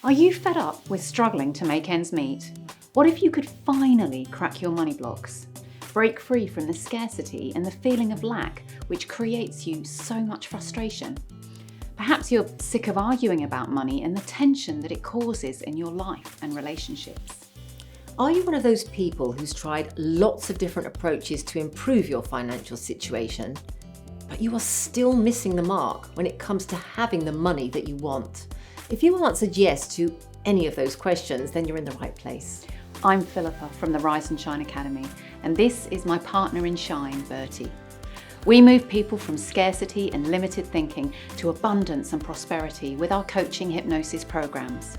Are you fed up with struggling to make ends meet? What if you could finally crack your money blocks? Break free from the scarcity and the feeling of lack which creates you so much frustration. Perhaps you're sick of arguing about money and the tension that it causes in your life and relationships. Are you one of those people who's tried lots of different approaches to improve your financial situation, but you are still missing the mark when it comes to having the money that you want? If you answered yes to any of those questions, then you're in the right place. I'm Philippa from the Rise and Shine Academy, and this is my partner in shine, Bertie. We move people from scarcity and limited thinking to abundance and prosperity with our coaching hypnosis programs.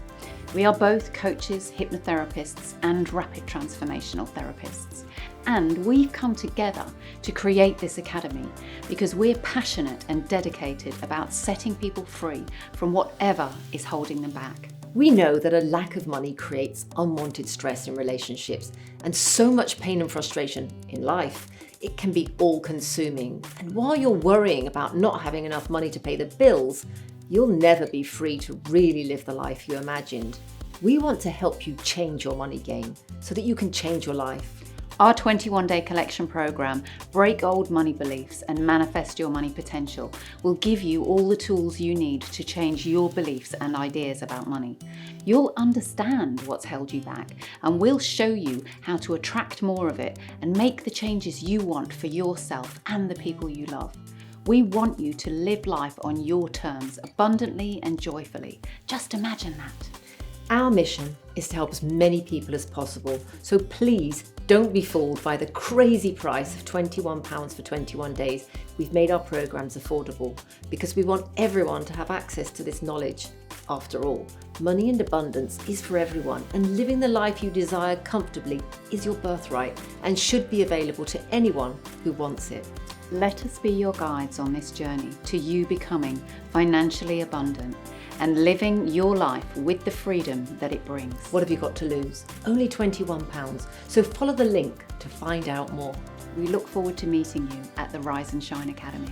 We are both coaches, hypnotherapists, and rapid transformational therapists. And we've come together to create this academy because we're passionate and dedicated about setting people free from whatever is holding them back. We know that a lack of money creates unwanted stress in relationships and so much pain and frustration in life. It can be all-consuming. And while you're worrying about not having enough money to pay the bills, you'll never be free to really live the life you imagined. We want to help you change your money game so that you can change your life. Our 21-day collection program, Break Old Money Beliefs and Manifest Your Money Potential, will give you all the tools you need to change your beliefs and ideas about money. You'll understand what's held you back, and we'll show you how to attract more of it and make the changes you want for yourself and the people you love. We want you to live life on your terms, abundantly and joyfully. Just imagine that. Our mission is to help as many people as possible, so please don't be fooled by the crazy price of £21 for 21 days. We've made our programs affordable because we want everyone to have access to this knowledge. After all, money and abundance is for everyone, and living the life you desire comfortably is your birthright and should be available to anyone who wants it. Let us be your guides on this journey to you becoming financially abundant and living your life with the freedom that it brings. What have you got to lose? Only £21, so follow the link to find out more. We look forward to meeting you at the Rise and Shine Academy.